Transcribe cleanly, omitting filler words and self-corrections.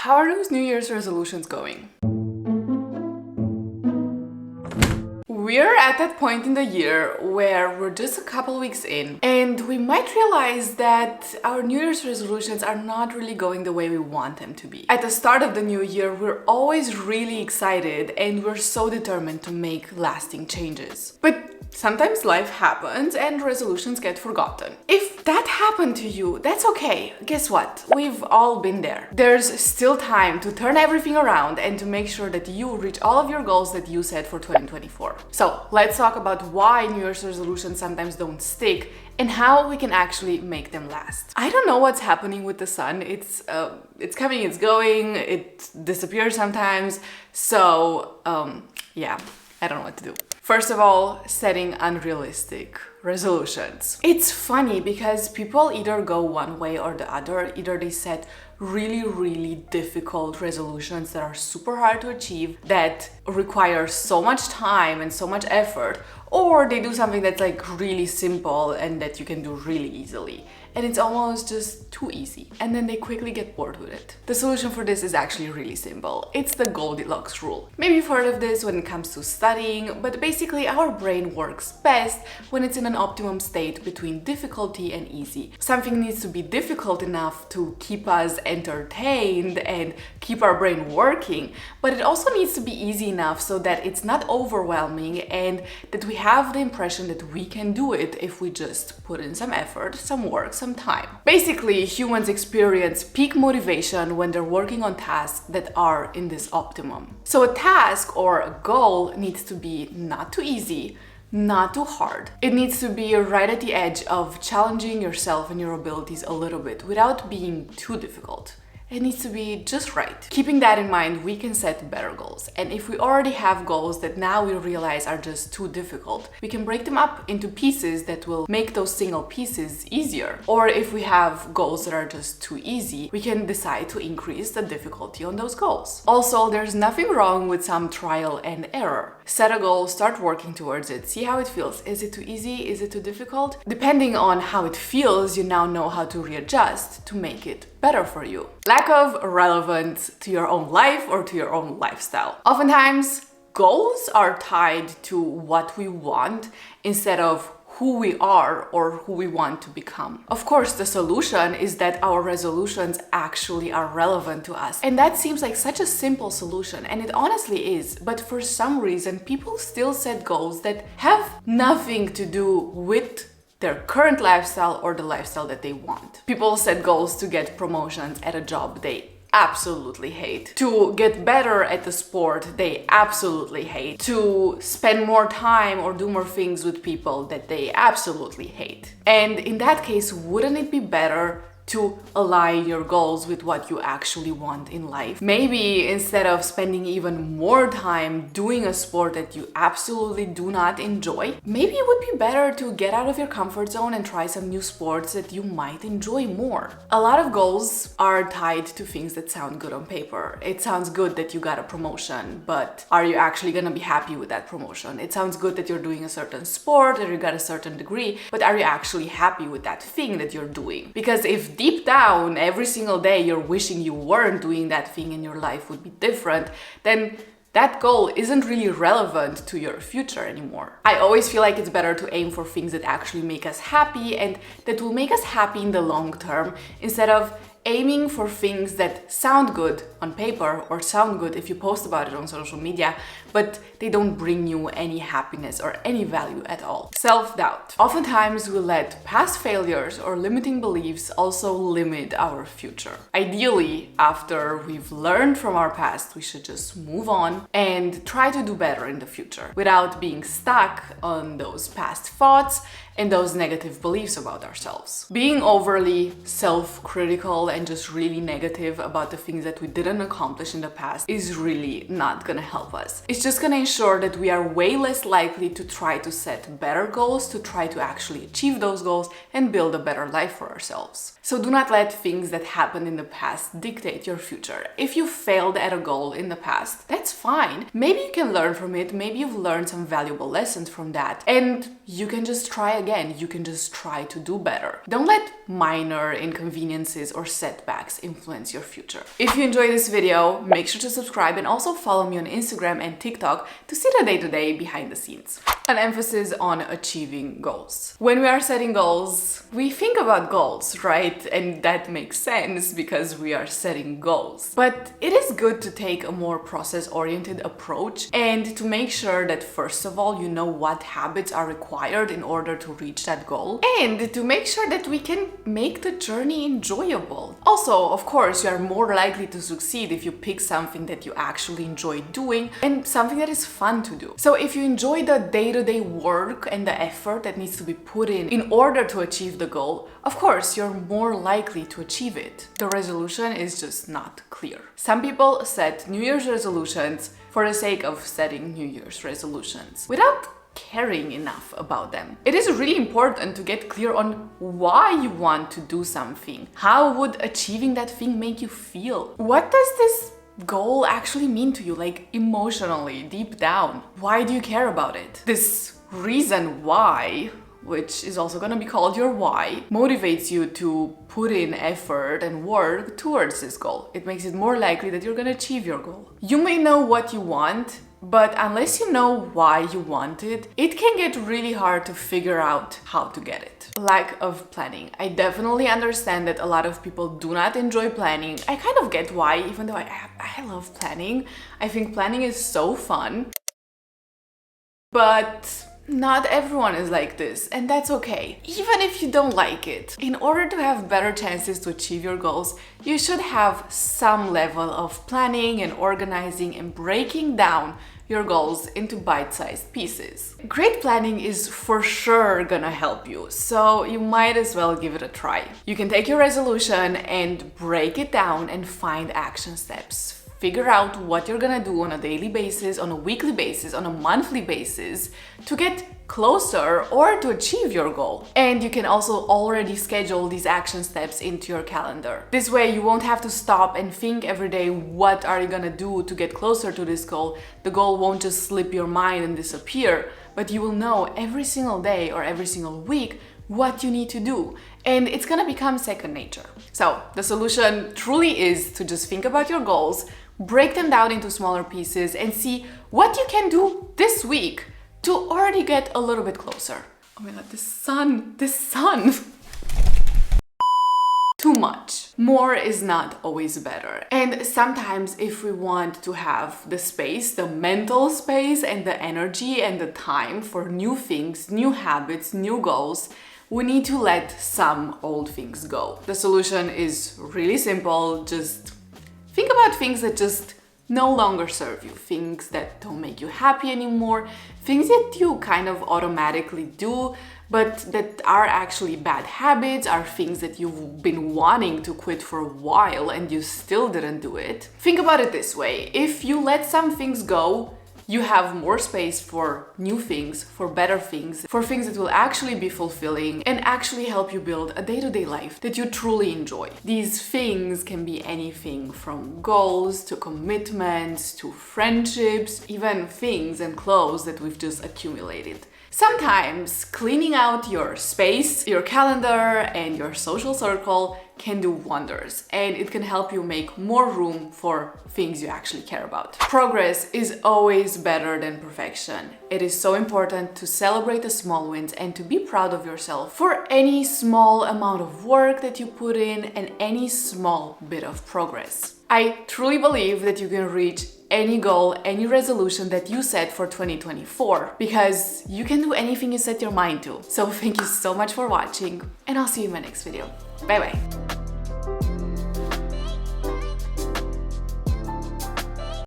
How are those New Year's resolutions going? We're at that point in the year where we're just a couple weeks in and we might realize that our New Year's resolutions are not really going the way we want them to be. At the start of the new year, we're always really excited and we're so determined to make lasting changes. But sometimes life happens and resolutions get forgotten. If that happened to you, that's okay. Guess what? We've all been there. There's still time to turn everything around and to make sure that you reach all of your goals that you set for 2024. So let's talk about why New Year's resolutions sometimes don't stick and how we can actually make them last. I don't know what's happening with the sun. It's coming, it's going, it disappears sometimes. So yeah, I don't know what to do. First of all, setting unrealistic resolutions. It's funny because people either go one way or the other. Either they set really difficult resolutions that are super hard to achieve, that require so much time and so much effort, or they do something that's like really simple and that you can do really easily. And it's almost just too easy. And then they quickly get bored with it. The solution for this is actually really simple. It's the Goldilocks rule. Maybe you've heard of this when it comes to studying, but basically our brain works best when it's in an optimum state between difficulty and easy. Something needs to be difficult enough to keep us entertained and keep our brain working, but it also needs to be easy enough so that it's not overwhelming and that we have the impression that we can do it if we just put in some effort, some work, some time. Basically, humans experience peak motivation when they're working on tasks that are in this optimum. So a task or a goal needs to be not too easy, not too hard. It needs to be right at the edge of challenging yourself and your abilities a little bit without being too difficult. It needs to be just right. Keeping that in mind, we can set better goals. And if we already have goals that now we realize are just too difficult, we can break them up into pieces that will make those single pieces easier. Or if we have goals that are just too easy, we can decide to increase the difficulty on those goals. Also, there's nothing wrong with some trial and error. Set a goal, start working towards it, see how it feels. Is it too easy? Is it too difficult? Depending on how it feels, you now know how to readjust to make it better for you. Lack of relevance to your own life or to your own lifestyle. Oftentimes, goals are tied to what we want instead of who we are or who we want to become. Of course, the solution is that our resolutions actually are relevant to us. And that seems like such a simple solution, and it honestly is. But for some reason, people still set goals that have nothing to do with their current lifestyle or the lifestyle that they want. People set goals to get promotions at a job they absolutely hate, to get better at the sport they absolutely hate, to spend more time or do more things with people that they absolutely hate. And in that case, wouldn't it be better to align your goals with what you actually want in life? Maybe instead of spending even more time doing a sport that you absolutely do not enjoy, maybe it would be better to get out of your comfort zone and try some new sports that you might enjoy more. A lot of goals are tied to things that sound good on paper. It sounds good that you got a promotion, but are you actually gonna be happy with that promotion? It sounds good that you're doing a certain sport or you got a certain degree, but are you actually happy with that thing that you're doing? Because if deep down, every single day you're wishing you weren't doing that thing and your life would be different, then that goal isn't really relevant to your future anymore. I always feel like it's better to aim for things that actually make us happy and that will make us happy in the long term instead of aiming for things that sound good on paper or sound good if you post about it on social media, but they don't bring you any happiness or any value at all. Self-doubt. Oftentimes we let past failures or limiting beliefs also limit our future. Ideally, after we've learned from our past, we should just move on and try to do better in the future without being stuck on those past thoughts and those negative beliefs about ourselves. Being overly self-critical and just really negative about the things that we didn't accomplish in the past is really not gonna help us. It's just gonna ensure that we are way less likely to try to set better goals, to try to actually achieve those goals and build a better life for ourselves. So do not let things that happened in the past dictate your future. If you failed at a goal in the past, that's fine. Maybe you can learn from it, maybe you've learned some valuable lessons from that, and you can just try again again, you can just try to do better. Don't let minor inconveniences or setbacks influence your future. If you enjoyed this video, make sure to subscribe and also follow me on Instagram and TikTok to see the day-to-day behind the scenes. An emphasis on achieving goals. When we are setting goals, we think about goals, right? And that makes sense because we are setting goals. But it is good to take a more process-oriented approach and to make sure that first of all, you know what habits are required in order to reach that goal, and to make sure that we can make the journey enjoyable. Also, of course, you are more likely to succeed if you pick something that you actually enjoy doing and something that is fun to do. So if you enjoy the day-to-day work and the effort that needs to be put in order to achieve the goal, of course, you're more likely to achieve it. The resolution is just not clear. Some people set New Year's resolutions for the sake of setting New Year's resolutions without caring enough about them. It is really important to get clear on why you want to do something. How would achieving that thing make you feel? What does this goal actually mean to you, like emotionally, deep down? Why do you care about it? This reason why, which is also going to be called your why, motivates you to put in effort and work towards this goal. It makes it more likely that you're going to achieve your goal. You may know what you want, but unless you know why you want it, it can get really hard to figure out how to get it. Lack of planning. I definitely understand that a lot of people do not enjoy planning. I kind of get why, even though I love planning. I think planning is so fun. But not everyone is like this, and that's okay. Even if you don't like it, in order to have better chances to achieve your goals, you should have some level of planning and organizing and breaking down your goals into bite-sized pieces. Great planning is for sure gonna help you, so you might as well give it a try. You can take your resolution and break it down and find action steps. Figure out what you're gonna do on a daily basis, on a weekly basis, on a monthly basis to get closer or to achieve your goal. And you can also already schedule these action steps into your calendar. This way you won't have to stop and think every day, what are you gonna do to get closer to this goal? The goal won't just slip your mind and disappear, but you will know every single day or every single week what you need to do, and it's gonna become second nature. So the solution truly is to just think about your goals, break them down into smaller pieces, and see what you can do this week to already get a little bit closer. Oh my god, this sun. Too much. More is not always better. And sometimes if we want to have the space, the mental space and the energy and the time for new things, new habits, new goals, we need to let some old things go. The solution is really simple. Just think about things that just no longer serve you, things that don't make you happy anymore, things that you kind of automatically do, but that are actually bad habits, are things that you've been wanting to quit for a while and you still didn't do it. Think about it this way: if you let some things go, you have more space for new things, for better things, for things that will actually be fulfilling and actually help you build a day-to-day life that you truly enjoy. These things can be anything from goals to commitments to friendships, even things and clothes that we've just accumulated. Sometimes cleaning out your space, your calendar, and your social circle can do wonders, and it can help you make more room for things you actually care about. Progress is always better than perfection. It is so important to celebrate the small wins and to be proud of yourself for any small amount of work that you put in and any small bit of progress. I truly believe that you can reach any goal, any resolution that you set for 2024, because you can do anything you set your mind to. So thank you so much for watching, and I'll see you in my next video. Bye bye.